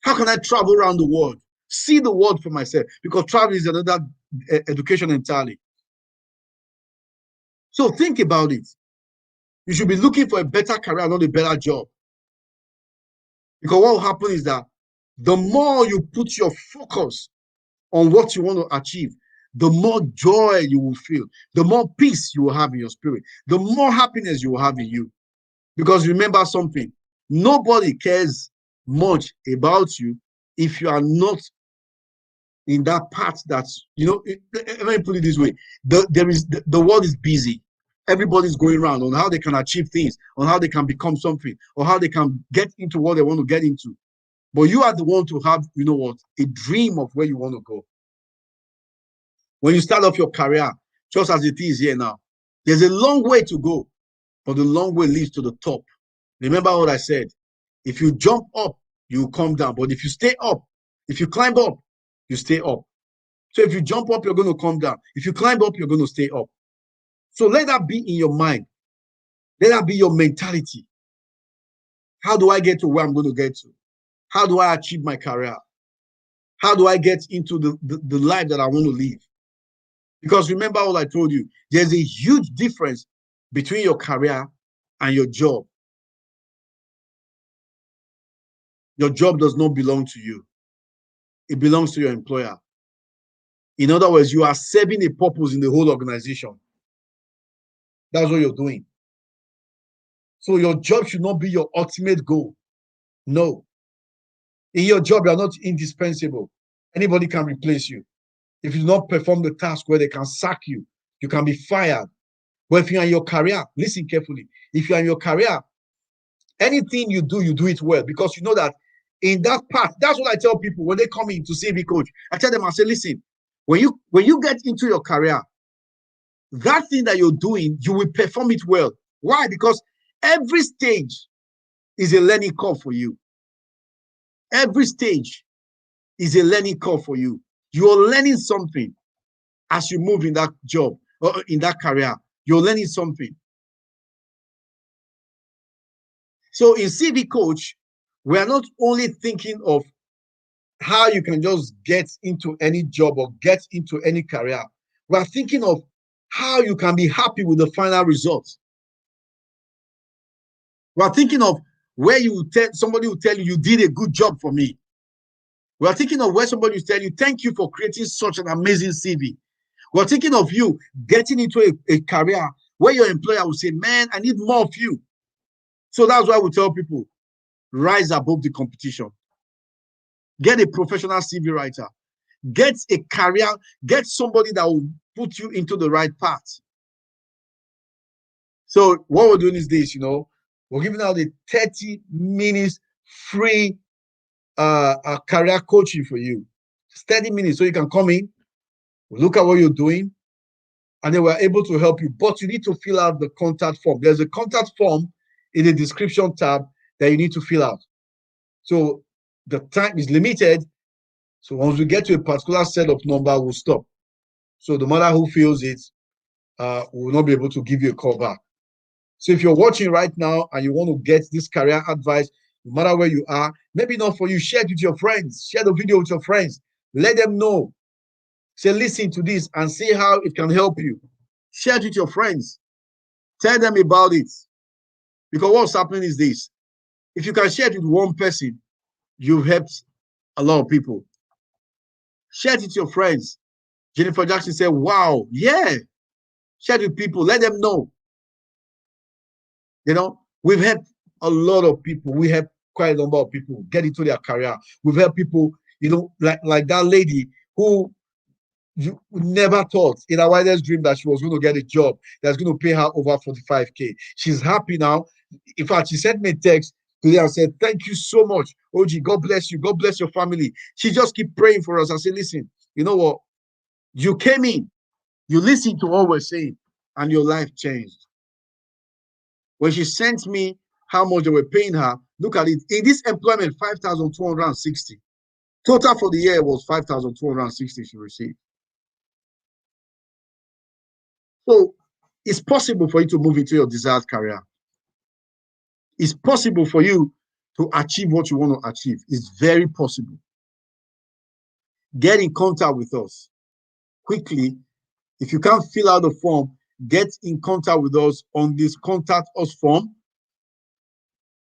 How can I travel around the world? See the world for myself, because travel is another education entirely. So think about it. You should be looking for a better career, not a better job. Because what will happen is that the more you put your focus on what you want to achieve, the more joy you will feel, the more peace you will have in your spirit, the more happiness you will have in you. Because remember something, nobody cares much about you if you are not in that part that's, let me put it this way, the world is busy. Everybody's going around on how they can achieve things, on how they can become something, or how they can get into what they want to get into. But you are the one to have, a dream of where you want to go. When you start off your career, just as it is here now, there's a long way to go, but the long way leads to the top. Remember what I said. If you jump up, you come down. But if you stay up, if you climb up, you stay up. So if you jump up, you're going to come down. If you climb up, you're going to stay up. So let that be in your mind. Let that be your mentality. How do I get to where I'm going to get to? How do I achieve my career? How do I get into the life that I want to live? Because remember what I told you, there's a huge difference between your career and your job. Your job does not belong to you. It belongs to your employer. In other words, you are serving a purpose in the whole organization. That's what you're doing. So your job should not be your ultimate goal. No. In your job, you are not indispensable. Anybody can replace you. If you do not perform the task where they can sack you, you can be fired. But if you're in your career, listen carefully. If you're in your career, anything you do it well, because you know that in that part, that's what I tell people when they come in to CV coach. I tell them, I say, listen, when you get into your career, that thing that you're doing, you will perform it well. Why? Because every stage is a learning curve for you. Every stage is a learning curve for you. You're learning something as you move in that job or in that career. You're learning something. So in CV coach, we are not only thinking of how you can just get into any job or get into any career. We are thinking of how you can be happy with the final results. We are thinking of where somebody will tell you, you did a good job for me. We are thinking of where somebody will tell you, thank you for creating such an amazing CV. We are thinking of you getting into a career where your employer will say, man, I need more of you. So that's why we tell people, rise above the competition. Get a professional CV writer. Get a career, get somebody that will put you into the right path. So what we're doing is this, we're giving out a 30 minutes free career coaching for you. It's 30 minutes so you can come in, look at what you're doing, and then we're able to help you. But you need to fill out the contact form. There's a contact form in the description tab that you need to fill out. So the time is limited. So once we get to a particular set of number, we'll stop. So no matter who fills it, we will not be able to give you a call back. So if you're watching right now and you want to get this career advice, no matter where you are, maybe not for you, share it with your friends. Share the video with your friends. Let them know. Say, listen to this and see how it can help you. Share it with your friends. Tell them about it. Because what's happening is this. If you can share it with one person, you've helped a lot of people. Share it with your friends. Jennifer Jackson said, wow, yeah. Share it with people. Let them know. We've helped a lot of people. We have quite a number of people get into their career. We've helped people, like that lady who you never thought in her wildest dream that she was going to get a job that's going to pay her over 45K. She's happy now. In fact, she sent me a text today and said, thank you so much, OG. God bless you. God bless your family. She just keep praying for us. I said, listen, you know what? You came in, you listened to what we're saying, and your life changed. When she sent me how much they were paying her, look at it. In this employment, 5,260. Total for the year was 5,260 she received. So it's possible for you to move into your desired career. It's possible for you to achieve what you want to achieve. It's very possible. Get in contact with us quickly. If you can't fill out the form, get in contact with us on this contact us form.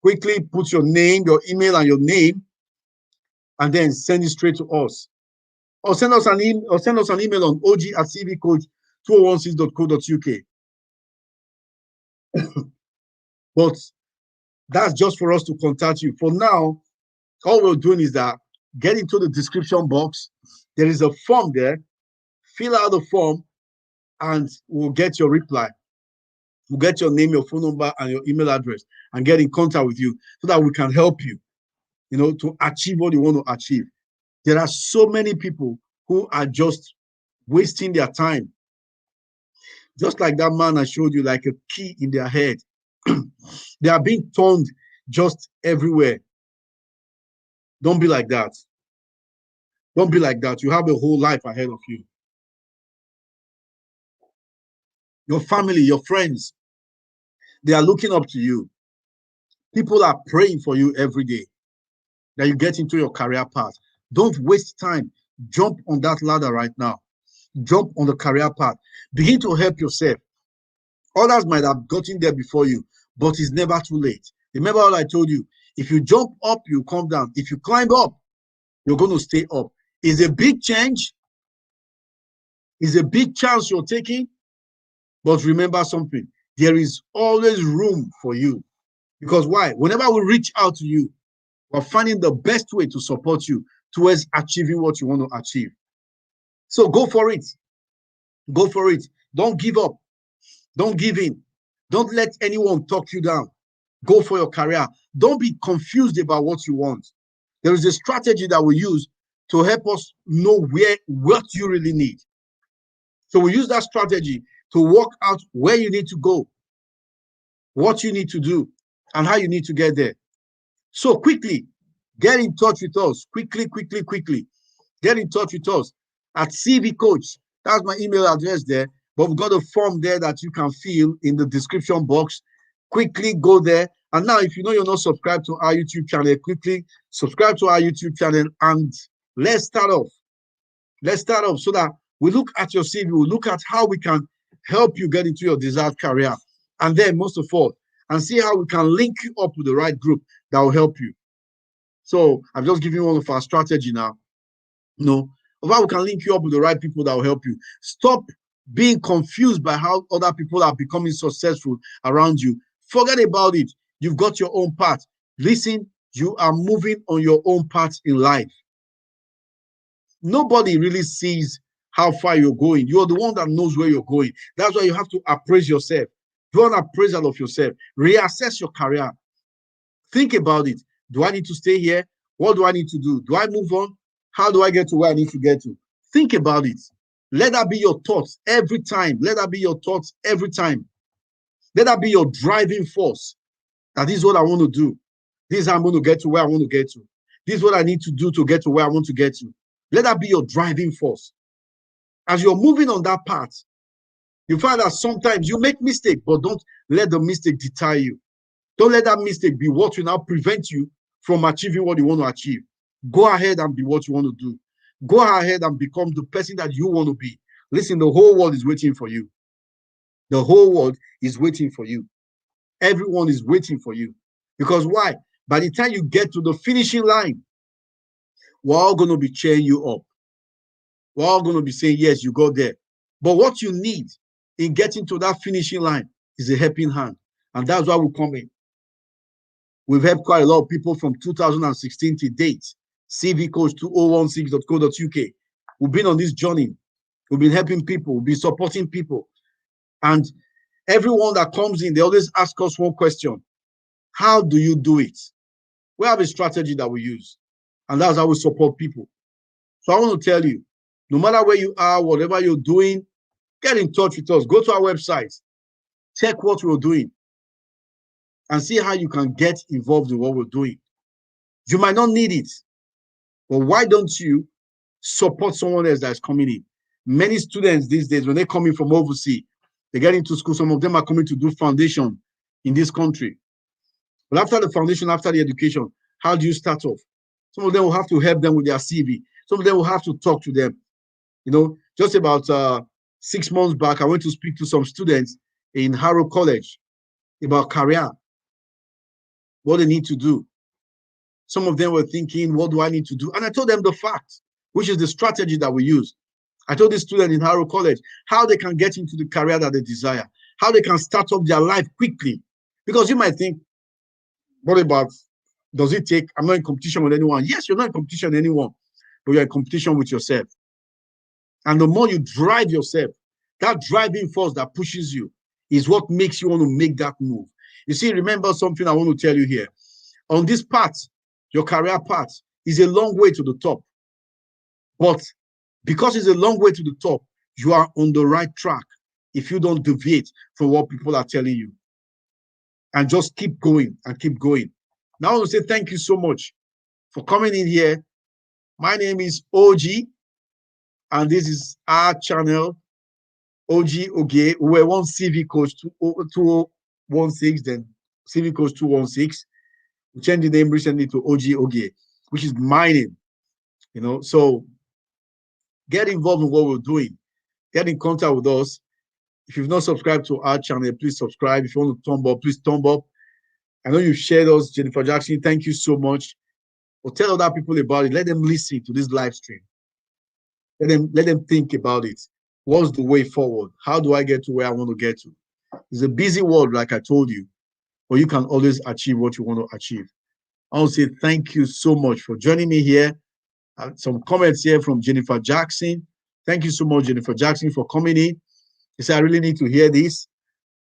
Quickly put your name, your email, and your name, and then send it straight to us. Or send us an email on og@cvcoach2016.co.uk. But that's just for us to contact you. For now, all we're doing is that get into the description box. There is a form there. Fill out the form, and we'll get your reply. We'll get your name, your phone number, and your email address, and get in contact with you so that we can help you, to achieve what you want to achieve. There are so many people who are just wasting their time. Just like that man I showed you, like a key in their head. They are being turned just everywhere. Don't be like that. Don't be like that. You have a whole life ahead of you. Your family, your friends, they are looking up to you. People are praying for you every day that you get into your career path. Don't waste time. Jump on that ladder right now. Jump on the career path. Begin to help yourself. Others might have gotten there before you, but it's never too late. Remember what I told you. If you jump up, you come down. If you climb up, you're going to stay up. It's a big change. It's a big chance you're taking. But remember something. There is always room for you. Because why? Whenever we reach out to you, we're finding the best way to support you towards achieving what you want to achieve. So go for it. Go for it. Don't give up. Don't give in. Don't let anyone talk you down. Go for your career. Don't be confused about what you want. There is a strategy that we use to help us know what you really need. So we use that strategy to work out where you need to go, what you need to do, and how you need to get there. So quickly, get in touch with us. Quickly. Get in touch with us at CV Coach. That's my email address there. But we've got a form there that you can fill in the description box. Quickly go there. And now, if you know you're not subscribed to our YouTube channel, quickly subscribe to our YouTube channel and let's start off. Let's start off so that we look at your CV, we look at how we can help you get into your desired career. And then, most of all, and see how we can link you up with the right group that will help you. So I've just given you one of our strategy now. Of how we can link you up with the right people that will help you. Stop being confused by how other people are becoming successful around you. Forget about it. You've got your own path. Listen, you are moving on your own path in life. Nobody really sees how far you're going. You're the one that knows where you're going. That's why you have to appraise yourself. Do an appraisal of yourself. Reassess your career. Think about it. Do I need to stay here? What do I need to do? Do I move on? How do I get to where I need to get to? Think about it. Let that be your thoughts every time. Let that be your thoughts every time. Let that be your driving force. That is what I want to do. This is how I'm going to get to where I want to get to. This is what I need to do to get to where I want to get to. Let that be your driving force. As you're moving on that path, you find that sometimes you make mistakes, but don't let the mistake deter you. Don't let that mistake be what will now prevent you from achieving what you want to achieve. Go ahead and be what you want to do. Go ahead and become the person that you want to be. Listen, the whole world is waiting for you. The whole world is waiting for you. Everyone is waiting for you. Because why? By the time you get to the finishing line, we're all going to be cheering you up. We're all going to be saying, yes, you got there. But what you need in getting to that finishing line is a helping hand. And that's why we come in. We've helped quite a lot of people from 2016 to date. cvcoach2016.co.uk. We've been on this journey. We've been helping people. We've been supporting people. And everyone that comes in, they always ask us one question. How do you do it? We have a strategy that we use. And that's how we support people. So I want to tell you, no matter where you are, whatever you're doing, get in touch with us. Go to our website. Check what we're doing. And see how you can get involved in what we're doing. You might not need it. But why don't you support someone else that's coming in? Many students these days, when they come in from overseas, they get into school. Some of them are coming to do foundation in this country. But after the foundation, after the education, how do you start off? Some of them will have to help them with their CV. Some of them will have to talk to them. Just about 6 months back, I went to speak to some students in Harrow College about career, what they need to do. Some of them were thinking, what do I need to do? And I told them the fact, which is the strategy that we use. I told the student in Harrow College how they can get into the career that they desire, how they can start up their life quickly. Because you might think, what about, does it take, I'm not in competition with anyone. Yes, you're not in competition with anyone, but you're in competition with yourself. And the more you drive yourself, that driving force that pushes you is what makes you want to make that move. You see, remember something I want to tell you here. On this path, your career path is a long way to the top. But because it's a long way to the top, you are on the right track if you don't deviate from what people are telling you. And just keep going and keep going. Now I want to say thank you so much for coming in here. My name is OG, and this is our channel, OG Oge. We were one CV coach 2016, then CV coach 216. We changed the name recently to OG Oge, which is my name. So get involved in what we're doing. Get in contact with us. If you've not subscribed to our channel, please subscribe. If you want to thumb up, please thumb up. I know you've shared us, Jennifer Jackson. Thank you so much. But tell other people about it. Let them listen to this live stream. Let them think about it. What's the way forward? How do I get to where I want to get to? It's a busy world, like I told you, but you can always achieve what you want to achieve. I want to say thank you so much for joining me here. Some comments here from Jennifer Jackson. Thank you so much, Jennifer Jackson, for coming in. He said, I really need to hear this.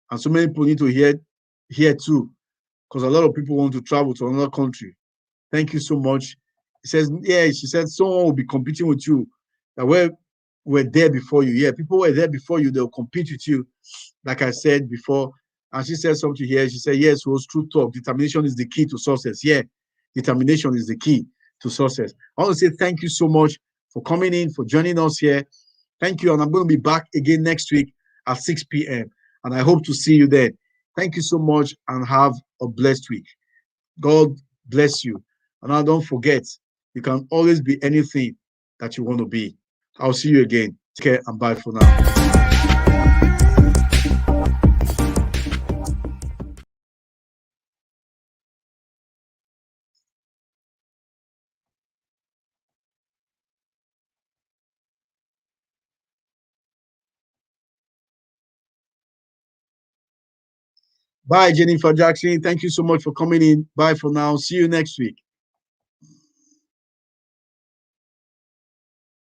And so many people need to hear too, because a lot of people want to travel to another country. Thank you so much. He says, yeah, she said, someone will be competing with you. That we're there before you. Yeah, people were there before you. They'll compete with you, like I said before. And she said something here. She said, yes, it was true talk. Determination is the key to success. Yeah, determination is the key to success. I want to say thank you so much for coming in, for joining us here. Thank you. And I'm going to be back again next week at 6 p.m. And I hope to see you then. Thank you so much and have a blessed week. God bless you. And now don't forget, you can always be anything that you want to be. I'll see you again. Take care and bye for now. Bye, Jennifer Jackson. Thank you so much for coming in. Bye for now. See you next week.